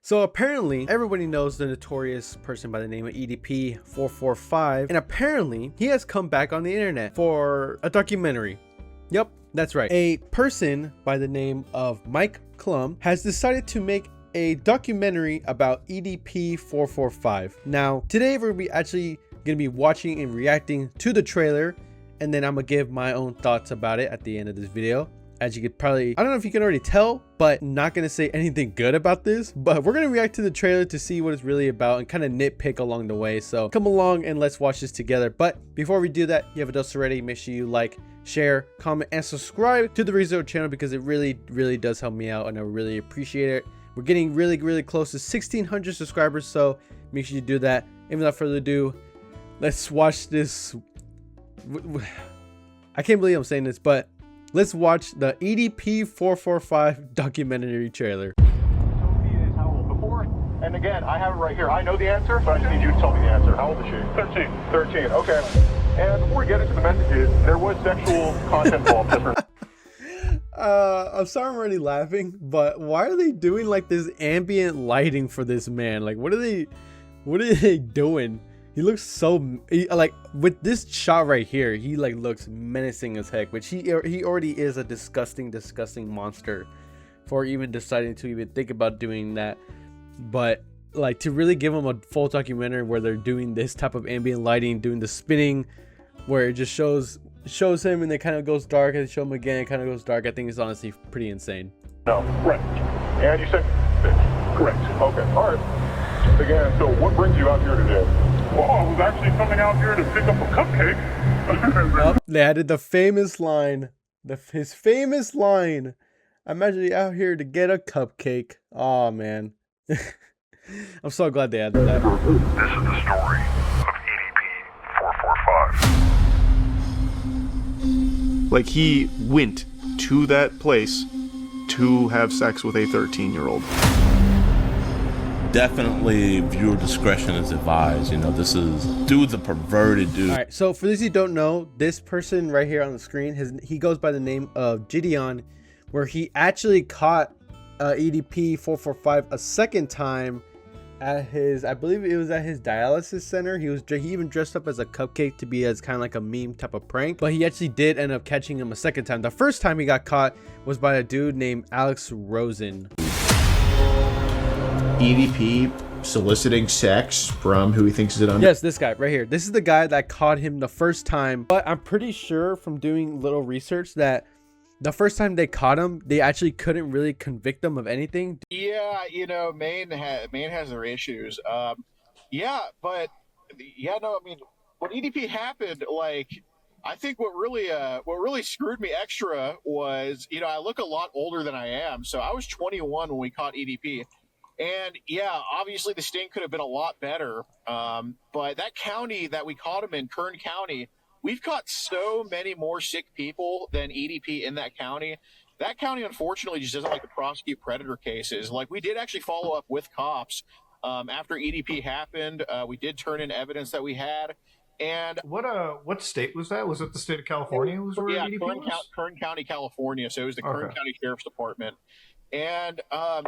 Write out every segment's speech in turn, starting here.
So apparently everybody knows the notorious person by the name of EDP 445, and apparently he has come back on the internet for a documentary. Yep, that's right. A person by the name of Mike Klum has decided to make a documentary about EDP 445. Now today we're actually gonna be watching and reacting to the trailer, and then I'm gonna give my own thoughts about it at the end of this video. As you could probably, I don't know if you can already tell, but not gonna say anything good about this, but we're gonna react to the trailer to see what it's really about and kind of nitpick along the way. So come along and let's watch this together. But before we do that, you have a dose already, make sure you like, share, comment, and subscribe to the ReZero channel because it really does help me out and I really appreciate it. We're getting really close to 1,600 subscribers, so make sure you do that. And without further ado, let's watch this. I can't believe I'm saying this, but let's watch the EDP 445 documentary trailer. And again, I have it right here. I know the answer, but I just need you to tell me the answer. How old is she? 13. 13, okay. And before we get into the messages, there was sexual content involved. I'm sorry I'm already laughing, but why are they doing like this ambient lighting for this man? Like, what are they doing? He looks so like with this shot right here, he like looks menacing as heck, which he already is a disgusting monster for even deciding to even think about doing that. But like to really give him a full documentary where they're doing this type of ambient lighting, doing the spinning where it just shows him and it kind of goes dark and they show him again, it kind of goes dark. I think it's honestly pretty insane. No, right. And you said correct. Okay, all right. Again, so what brings you out here today? Well, I was actually coming out here to pick up a cupcake. They added the famous line, his famous line. I'm actually out here to get a cupcake. Oh man, I'm so glad they added that. This is the story of EDP 445. Like he went to that place to have sex with a 13-year-old. Definitely viewer discretion is advised. You know, this is dude's a perverted dude. All right, so for those who don't know, this person right here on the screen, he goes by the name of Gideon, where he actually caught EDP 445 a second time at his, I believe it was at his dialysis center. He even dressed up as a cupcake to be as kind of like a meme type of prank, but he actually did end up catching him a second time. The first time he got caught was by a dude named Alex Rosen. EDP soliciting sex from who he thinks is an Yes, this guy right here. This is the guy that caught him the first time, but I'm pretty sure from doing little research that the first time they caught him, they actually couldn't really convict him of anything. Yeah, you know, Maine has their issues. Yeah, but yeah, no, I mean, when EDP happened, like, I think what really screwed me extra was, you know, I look a lot older than I am, so I was 21 when we caught EDP. And yeah, obviously the sting could have been a lot better. But that county that we caught him in, Kern County, we've caught so many more sick people than EDP in that county. That county, unfortunately, just doesn't like to prosecute predator cases. Like, we did actually follow up with cops after EDP happened. We did turn in evidence that we had. And what state was that? Was it the state of California? Yeah, Kern County, California. So it was the Kern County Sheriff's Department. And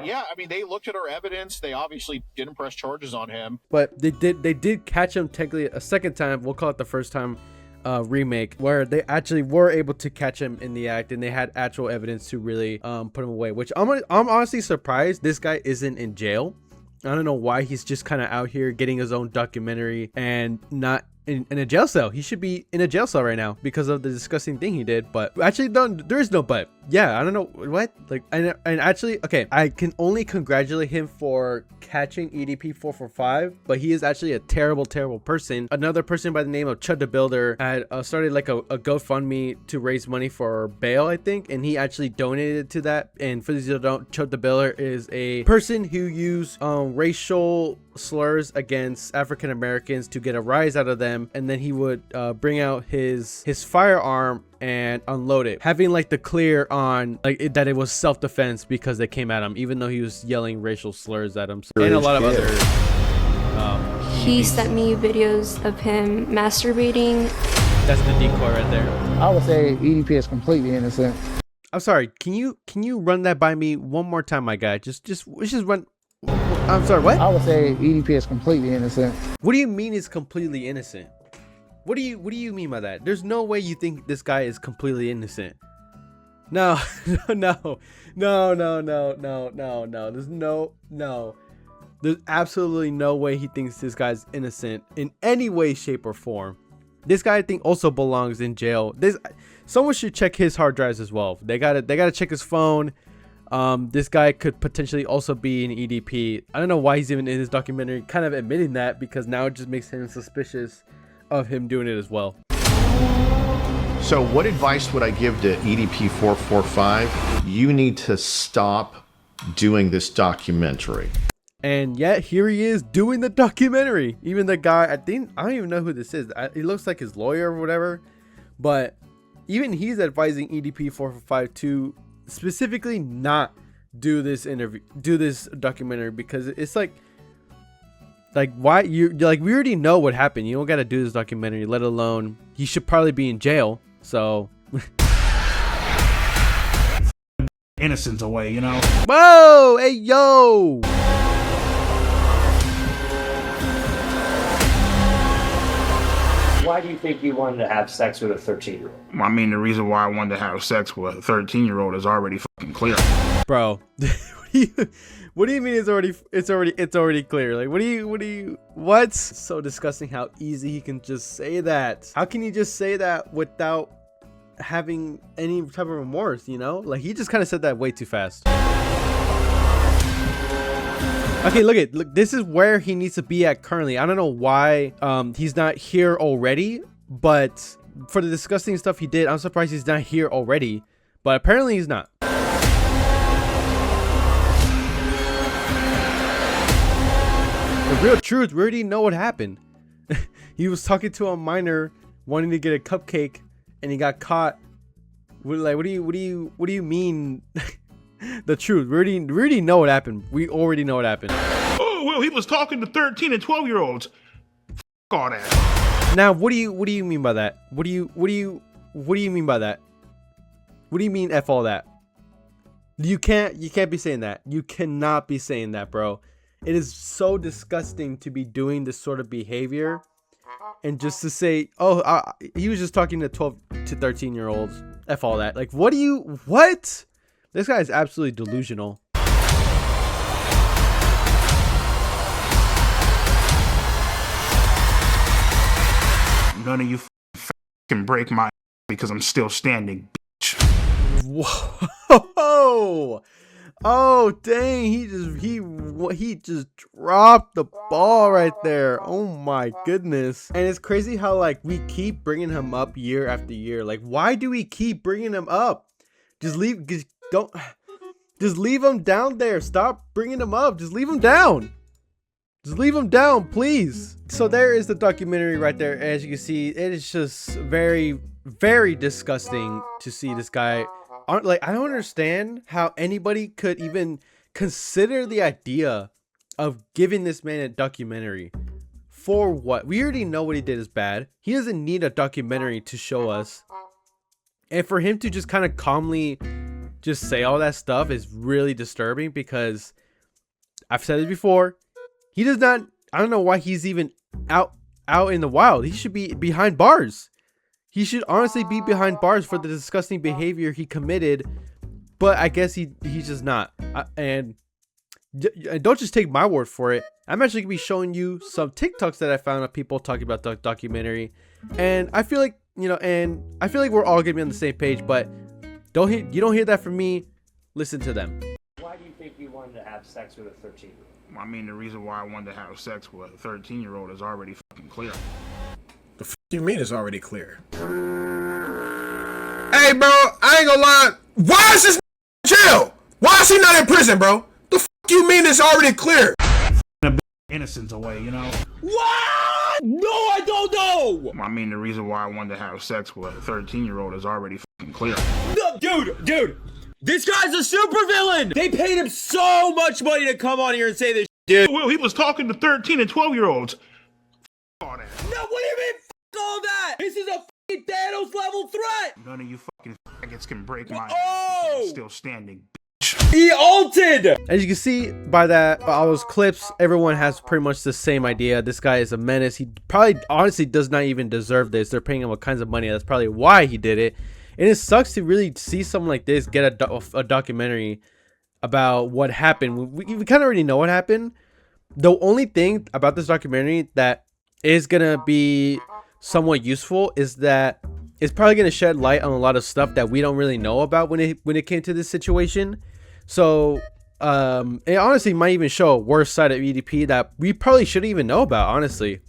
yeah, I mean, they looked at our evidence. They obviously didn't press charges on him, but they did catch him technically a second time. We'll call it the first time remake, where they actually were able to catch him in the act and they had actual evidence to really put him away, which I'm honestly surprised this guy isn't in jail. I don't know why he's just kind of out here getting his own documentary and not in a jail cell. He should be in a jail cell right now because of the disgusting thing he did. But actually, there is no but. Yeah, I don't know what, like, and actually, okay, I can only congratulate him for catching EDP 445, but he is actually a terrible person. Another person by the name of Chud the Builder had started like a GoFundMe to raise money for bail, I think, and he actually donated to that. And for those who don't, Chud the Builder is a person who used racial slurs against African Americans to get a rise out of them, and then he would bring out his firearm and unload it, having like the clear on like that it was self-defense because they came at him, even though he was yelling racial slurs at him, and a lot of other he sent me videos of him masturbating. That's the decoy right there. I would say EDP is completely innocent. I'm sorry, can you run that by me one more time, my guy? Just run. I'm sorry, what? I would say EDP is completely innocent. What do you mean is completely innocent? What do you mean by that? There's no way you think this guy is completely innocent. No, no. There's absolutely no way he thinks this guy's innocent in any way, shape, or form. This guy, I think, also belongs in jail. Someone should check his hard drives as well. They gotta check his phone. This guy could potentially also be an EDP. I don't know why he's even in his documentary, kind of admitting that, because now it just makes him suspicious of him doing it as well. So what advice would I give to EDP 445? You need to stop doing this documentary. And yet here he is doing the documentary. Even the guy, I don't even know who this is. He looks like his lawyer or whatever, but even he's advising EDP 445 to specifically not do this documentary, because it's like why we already know what happened. You don't got to do this documentary, let alone he should probably be in jail. So innocence away, you know. Whoa, hey yo. Why do you think you wanted to have sex with a 13-year-old? I mean, the reason why I wanted to have sex with a 13-year-old is already fucking clear. Bro, what do you mean it's already clear? Like, what's so disgusting how easy he can just say that? How can you just say that without having any type of remorse, you know? Like, he just kind of said that way too fast. Okay, look, this is where he needs to be at currently. I don't know why he's not here already, but for the disgusting stuff he did, I'm surprised he's not here already, but apparently he's not. The real truth, we already know what happened. He was talking to a minor wanting to get a cupcake and he got caught. Like, what do you mean? The truth. We already know what happened. We already know what happened. Oh, well, he was talking to 13 and 12-year-olds. All that. Now, what do you mean by that? What do you mean by that? What do you mean F all that? You can't be saying that. You cannot be saying that, bro. It is so disgusting to be doing this sort of behavior and just to say, oh, he was just talking to 12 to 13-year-olds. F all that. Like, what? This guy is absolutely delusional. None of you can break my because I'm still standing, bitch. Whoa! Oh dang! He just dropped the ball right there. Oh my goodness! And it's crazy how like we keep bringing him up year after year. Like, why do we keep bringing him up? Just leave him down there. Stop bringing him up. Just leave him down. Just leave him down, please. So there is the documentary right there. As you can see, it is just very, very disgusting to see this guy. Like, I don't understand how anybody could even consider the idea of giving this man a documentary. For what? We already know what he did is bad. He doesn't need a documentary to show us. And for him to just kind of calmly just say all that stuff is really disturbing, because I've said it before. He does not, I don't know why he's even out in the wild. He should be behind bars. He should honestly be behind bars for the disgusting behavior he committed, but I guess he's just not. And don't just take my word for it. I'm actually gonna be showing you some TikToks that I found of people talking about the documentary, and I feel like, you know, and I feel like we're all gonna be on the same page. But you don't hear that from me. Listen to them. Why do you think you wanted to have sex with a 13-year-old? I mean, the reason why I wanted to have sex with a 13-year-old is already fucking clear. The f you mean it's already clear? Hey, bro, I ain't gonna lie. Why is this in jail? Why is he not in prison, bro? The f you mean it's already clear? Innocence away, you know? What? No, I don't know! I mean, the reason why I wanted to have sex with a 13-year-old is already fucking clear. No, dude! This guy's a supervillain! They paid him so much money to come on here and say this, dude. Well, he was talking to 13 and 12-year-olds. All that. No, what do you mean, all that? This is a fucking Thanos level threat! None of you fucking faggots can break my Oh! ass. I'm still standing, bitch. He ulted! As you can see by that, by all those clips, everyone has pretty much the same idea. This guy is a menace. He probably honestly does not even deserve this. They're paying him all kinds of money. That's probably why he did it. And it sucks to really see someone like this get a documentary about what happened. We kind of already know what happened. The only thing about this documentary that is gonna be somewhat useful is that it's probably gonna shed light on a lot of stuff that we don't really know about when it came to this situation. So it honestly might even show a worse side of EDP that we probably shouldn't even know about, honestly.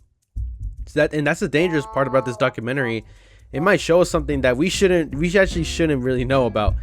And that's the dangerous part about this documentary. It might show us something that we actually shouldn't really know about.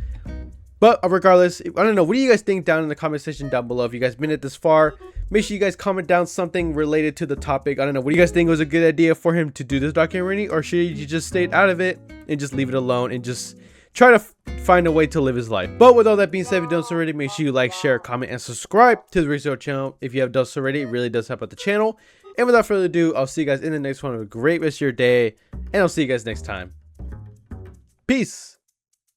But regardless, I don't know, what do you guys think down in the comment section down below? If you guys made it this far, make sure you guys comment down something related to the topic. I don't know, what do you guys think was a good idea for him to do this documentary, or should you just stay out of it and just leave it alone and just try to find a way to live his life? But with all that being said, if you don't already, make sure you like, share, comment, and subscribe to the Research channel. If you have done so already, it really does help out the channel. And without further ado, I'll see you guys in the next one. Have a great rest of your day, and I'll see you guys next time. Peace.